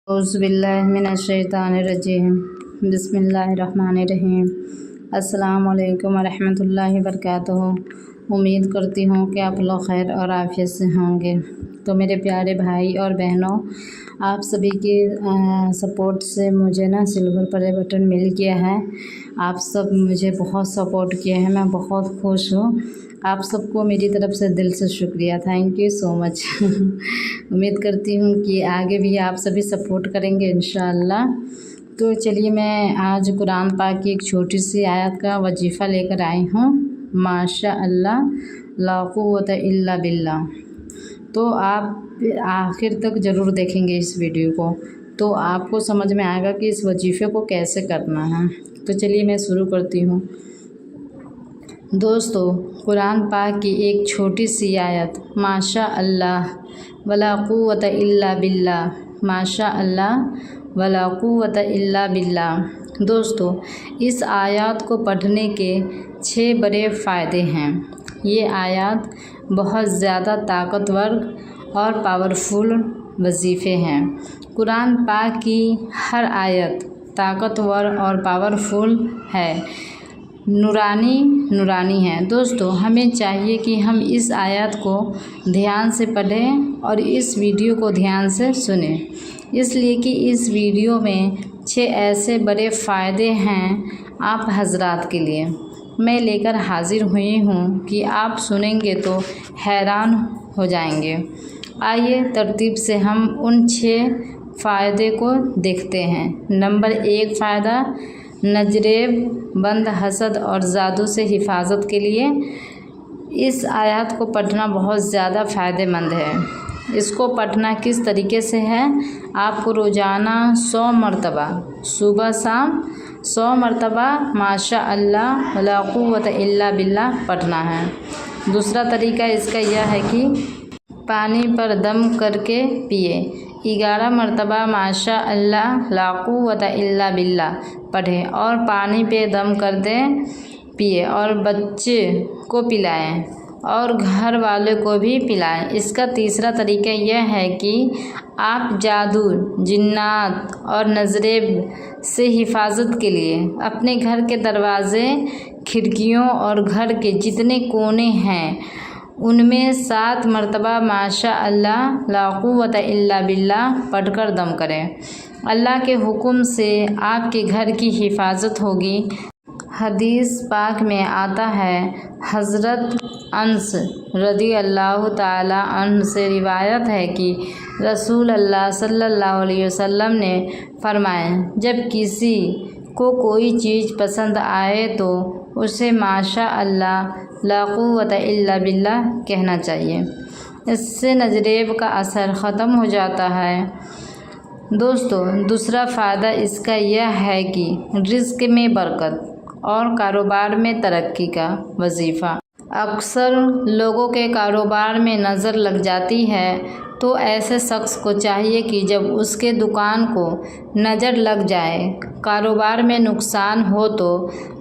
اعوذ باللہ من الشیطان الرجیم بسم اللہ الرحمن الرحیم۔ السلام علیکم ورحمۃ اللہ وبرکاتہ۔ امید کرتی ہوں کہ آپ لوگ خیر اور عافیت سے ہوں گے۔ تو میرے پیارے بھائی اور بہنوں، آپ سبھی کی سپورٹ سے مجھے سلور پلے بٹن مل گیا ہے۔ آپ سب مجھے بہت سپورٹ کیا ہے، میں بہت خوش ہوں۔ آپ سب کو میری طرف سے دل سے شکریہ، تھینک یو سو مچ۔ امید کرتی ہوں کہ آگے بھی آپ سبھی سپورٹ کریں گے انشاءاللہ۔ تو چلیے، میں آج قرآن پاک کی ایک چھوٹی سی آیت کا وظیفہ لے کر آئی ہوں، ماشاء اللہ لا قوت الا باللہ۔ تو آپ آخر تک ضرور دیکھیں گے اس ویڈیو کو، تو آپ کو سمجھ میں آئے گا کہ اس وظیفے کو کیسے کرنا ہے۔ تو چلیے میں شروع کرتی ہوں۔ دوستو، قرآن پاک کی ایک چھوٹی سی آیت، ماشاء اللہ ولا قوت الا باللہ، ماشاء اللہ ولا قوت الا باللہ۔ دوستو، اس آیات کو پڑھنے کے 6 بڑے فائدے ہیں۔ یہ آیات بہت زیادہ طاقتور اور پاورفل وظیفے ہیں۔ قرآن پاک کی ہر آیت طاقتور اور پاورفل ہے، نورانی ہے۔ دوستو، ہمیں چاہیے کہ ہم اس آیات کو دھیان سے پڑھیں اور اس ویڈیو کو دھیان سے سنیں، اس لیے کہ اس ویڈیو میں 6 ایسے بڑے فائدے ہیں آپ حضرات کے لیے میں لے کر حاضر ہوئی ہوں کہ آپ سنیں گے تو حیران ہو جائیں گے۔ آئیے ترتیب سے ہم ان 6 فائدے کو دیکھتے ہیں۔ نمبر 1 فائدہ، نظریب بند، حسد اور جادو سے حفاظت کے لیے اس آیات کو پڑھنا بہت زیادہ فائدہ مند ہے۔ اس کو پڑھنا کس طریقے سے ہے؟ آپ کو روزانہ 100 مرتبہ، صبح شام 100 مرتبہ ماشاء اللہ ولا قوت الا باللہ پڑھنا ہے۔ دوسرا طریقہ اس کا یہ ہے کہ پانی پر دم کر کے پیے، 11 مرتبہ ماشاء اللہ لا قوت الا باللہ پڑھیں اور پانی پہ دم کر دیں، پیے اور بچے کو پلائیں اور گھر والوں کو بھی پلائیں۔ اس کا تیسرا طریقہ یہ ہے کہ آپ جادو، جنات اور نظریب سے حفاظت کے لیے اپنے گھر کے دروازے، کھڑکیوں اور گھر کے جتنے کونے ہیں ان میں 7 مرتبہ ماشاء اللہ لا قوت الا باللہ پڑھ کر دم کریں۔ اللہ کے حکم سے آپ کے گھر کی حفاظت ہوگی۔ حدیث پاک میں آتا ہے، حضرت انس رضی اللہ تعالی عنہ سے روایت ہے کہ رسول اللہ صلی اللہ علیہ وسلم نے فرمایا، جب کسی کو کوئی چیز پسند آئے تو اسے ماشاء اللہ لا قوت الا باللہ کہنا چاہیے۔ اس سے نظریب کا اثر ختم ہو جاتا ہے۔ دوستو، دوسرا فائدہ اس کا یہ ہے کہ رزق میں برکت اور کاروبار میں ترقی کا وظیفہ۔ اکثر لوگوں کے کاروبار میں نظر لگ جاتی ہے، تو ایسے شخص کو چاہیے کہ جب اس کے دکان کو نظر لگ جائے، کاروبار میں نقصان ہو تو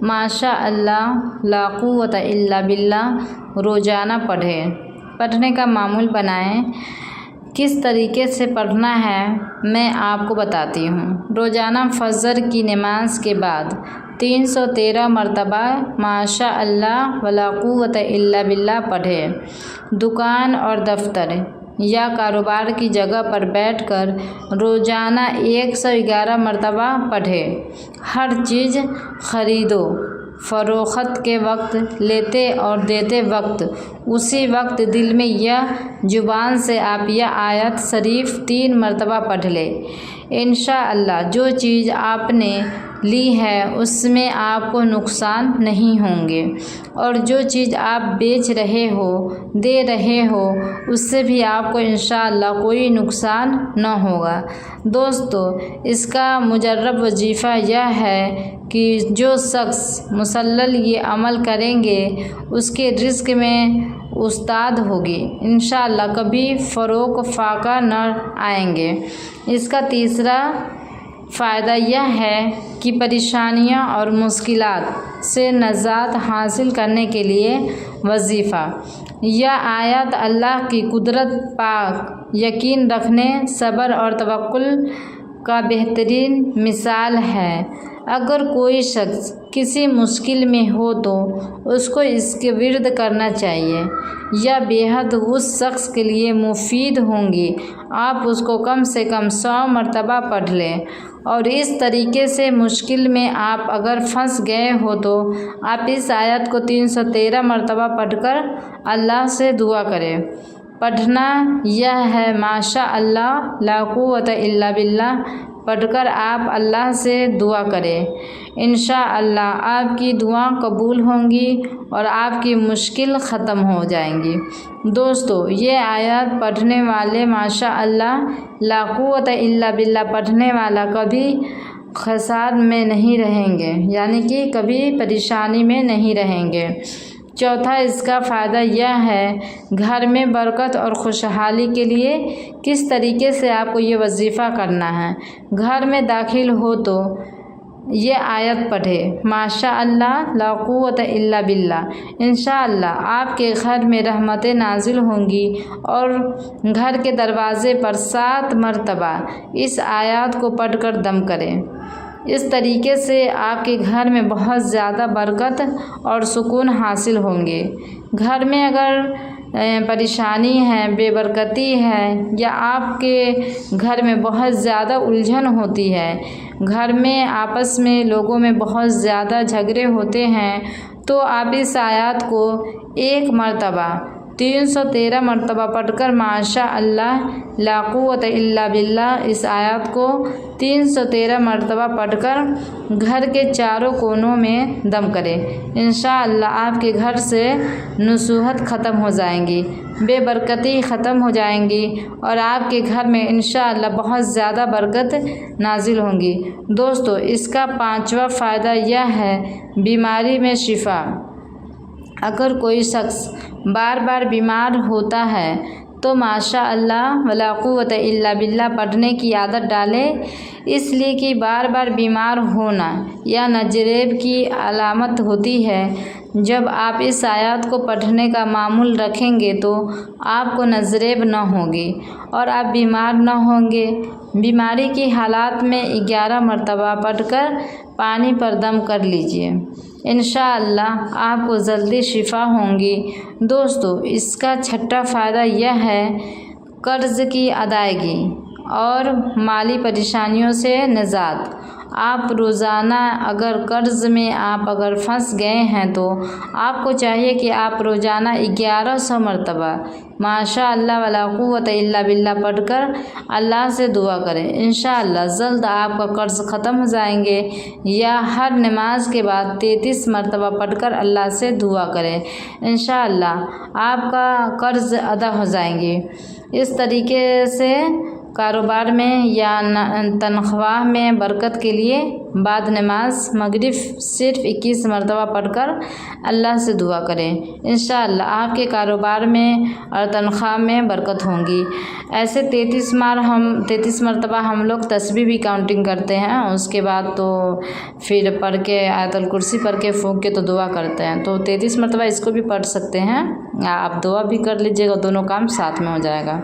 ماشاء اللہ لا قوت الا باللہ روزانہ پڑھنے کا معمول بنائیں۔ کس طریقے سے پڑھنا ہے میں آپ کو بتاتی ہوں۔ روزانہ فجر کی نماز کے بعد 313 مرتبہ ماشاء اللہ ولا قوت الا باللہ پڑھیں۔ دکان اور دفتر یا کاروبار کی جگہ پر بیٹھ کر روزانہ 111 مرتبہ پڑھیں۔ ہر چیز خرید و فروخت کے وقت، لیتے اور دیتے وقت، اسی وقت دل میں یہ زبان سے آپ یہ آیت شریف 3 مرتبہ پڑھ لیں۔ انشاءاللہ جو چیز آپ نے لی ہے اس میں آپ کو نقصان نہیں ہوں گے، اور جو چیز آپ بیچ رہے ہو، دے رہے ہو، اس سے بھی آپ کو انشاءاللہ کوئی نقصان نہ ہوگا۔ دوستو، اس کا مجرب وظیفہ یہ ہے کہ جو شخص مسلسل یہ عمل کریں گے اس کے رزق میں استاد ہوگی، انشاءاللہ کبھی فروغ فاقہ نہ آئیں گے۔ اس کا تیسرا فائدہ یہ ہے کہ پریشانیاں اور مشکلات سے نجات حاصل کرنے کے لیے وظیفہ۔ یہ آیات اللہ کی قدرت پر یقین رکھنے، صبر اور توکل کا بہترین مثال ہے۔ اگر کوئی شخص کسی مشکل میں ہو تو اس کو اس کے ورد کرنا چاہیے، یا بیحد اس شخص کے لیے مفید ہوں گی۔ آپ اس کو کم سے کم 100 مرتبہ پڑھ لیں، اور اس طریقے سے مشکل میں آپ اگر پھنس گئے ہو تو آپ اس آیت کو 313 مرتبہ پڑھ کر اللہ سے دعا کریں۔ پڑھنا یہ ہے ماشاء اللہ لا قوت الا باللہ پڑھ کر آپ اللہ سے دعا کریں۔ انشاءاللہ آپ کی دعا قبول ہوں گی اور آپ کی مشکل ختم ہو جائیں گی۔ دوستو، یہ آیات پڑھنے والے ماشاء اللہ لا قوت الا باللہ پڑھنے والا کبھی خسار میں نہیں رہیں گے، یعنی کہ کبھی پریشانی میں نہیں رہیں گے۔ چوتھا اس کا فائدہ یہ ہے، گھر میں برکت اور خوشحالی کے لیے کس طریقے سے آپ کو یہ وظیفہ کرنا ہے۔ گھر میں داخل ہو تو یہ آیت پڑھے، ماشاء اللہ لا قوت الا باللہ۔ انشاءاللہ آپ کے گھر میں رحمتیں نازل ہوں گی، اور گھر کے دروازے پر 7 مرتبہ اس آیات کو پڑھ کر دم کریں۔ اس طریقے سے آپ کے گھر میں بہت زیادہ برکت اور سکون حاصل ہوں گے۔ گھر میں اگر پریشانی ہے، بے برکتی ہے، یا آپ کے گھر میں بہت زیادہ الجھن ہوتی ہے، گھر میں آپس میں لوگوں میں بہت زیادہ جھگڑے ہوتے ہیں، تو آپ اس آیات کو 1 مرتبہ 313 مرتبہ پڑھ کر ماشاء اللہ لا قوت الا باللہ اس آیات کو 313 مرتبہ پڑھ کر گھر کے چاروں کونوں میں دم کریں۔ انشاءاللہ آپ کے گھر سے نصوحت ختم ہو جائیں گی، بے برکتی ختم ہو جائیں گی، اور آپ کے گھر میں انشاءاللہ بہت زیادہ برکت نازل ہوں گی۔ دوستو، اس کا 5واں فائدہ یہ ہے، بیماری میں شفا۔ اگر کوئی شخص بار بار بیمار ہوتا ہے تو ماشاء اللہ ولا قوت الا باللہ پڑھنے کی عادت ڈالے، اس لیے کہ بار بار بیمار ہونا یا نجریب کی علامت ہوتی ہے۔ جب آپ اس آیات کو پڑھنے کا معمول رکھیں گے تو آپ کو نجریب نہ ہوگی اور آپ بیمار نہ ہوں گے۔ بیماری کی حالات میں 11 مرتبہ پڑھ کر پانی پر دم کر لیجئے، انشاءاللہ آپ کو جلدی شفا ہوں گی۔ دوستو، اس کا 6واں فائدہ یہ ہے، قرض کی ادائیگی اور مالی پریشانیوں سے نجات۔ آپ روزانہ اگر قرض میں آپ اگر پھنس گئے ہیں تو آپ کو چاہیے کہ آپ روزانہ 1100 مرتبہ ماشاء اللہ ولا قوت الا باللہ پڑھ کر اللہ سے دعا کریں۔ انشاءاللہ جلد آپ کا قرض ختم ہو جائیں گے، یا ہر نماز کے بعد 33 مرتبہ پڑھ کر اللہ سے دعا کریں، انشاءاللہ آپ کا قرض ادا ہو جائیں گے۔ اس طریقے سے کاروبار میں یا تنخواہ میں برکت کے لیے بعد نماز مغرب صرف 21 مرتبہ پڑھ کر اللہ سے دعا کریں، انشاءاللہ آپ کے کاروبار میں اور تنخواہ میں برکت ہوں گی۔ ایسے 33 مرتبہ ہم لوگ تسبیح بھی کاؤنٹنگ کرتے ہیں، اس کے بعد تو پھر پڑھ کے آیت الکرسی پڑھ کے پھونک کے تو دعا کرتے ہیں، تو 33 مرتبہ اس کو بھی پڑھ سکتے ہیں۔ آپ دعا بھی کر لیجیے گا، دونوں کام ساتھ میں ہو جائے گا۔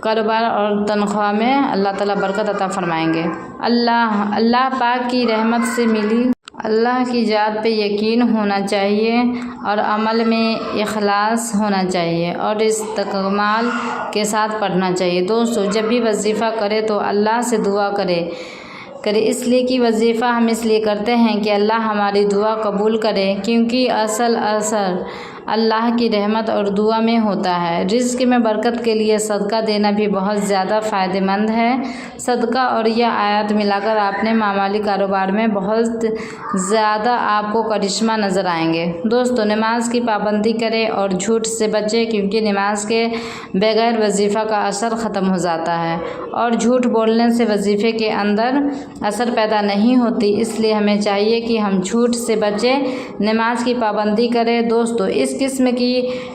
کاروبار اور تنخواہ میں اللہ تعالیٰ برکت عطا فرمائیں گے۔ اللہ پاک کی رحمت سے ملی اللہ کی ذات پہ یقین ہونا چاہیے، اور عمل میں اخلاص ہونا چاہیے، اور استقامت کے ساتھ پڑھنا چاہیے۔ دوستو، جب بھی وظیفہ کرے تو اللہ سے دعا کرے، اس لیے کہ وظیفہ ہم اس لیے کرتے ہیں کہ اللہ ہماری دعا قبول کرے، کیونکہ اصل اثر اللہ کی رحمت اور دعا میں ہوتا ہے۔ رزق میں برکت کے لیے صدقہ دینا بھی بہت زیادہ فائدہ مند ہے۔ صدقہ اور یہ آیات ملا کر آپ نے معاملاتی کاروبار میں بہت زیادہ آپ کو کرشمہ نظر آئیں گے۔ دوستو، نماز کی پابندی کریں اور جھوٹ سے بچیں، کیونکہ نماز کے بغیر وظیفہ کا اثر ختم ہو جاتا ہے، اور جھوٹ بولنے سے وظیفے کے اندر اثر پیدا نہیں ہوتی، اس لیے ہمیں چاہیے کہ ہم جھوٹ سے بچیں، نماز کی پابندی کریں۔ دوستو، اس قسم کی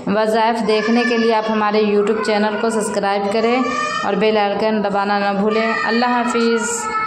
وظائف دیکھنے کے لیے آپ ہمارے یوٹیوب چینل کو سبسکرائب کریں اور بیل آئیکن دبانا نہ بھولیں۔ اللہ حافظ۔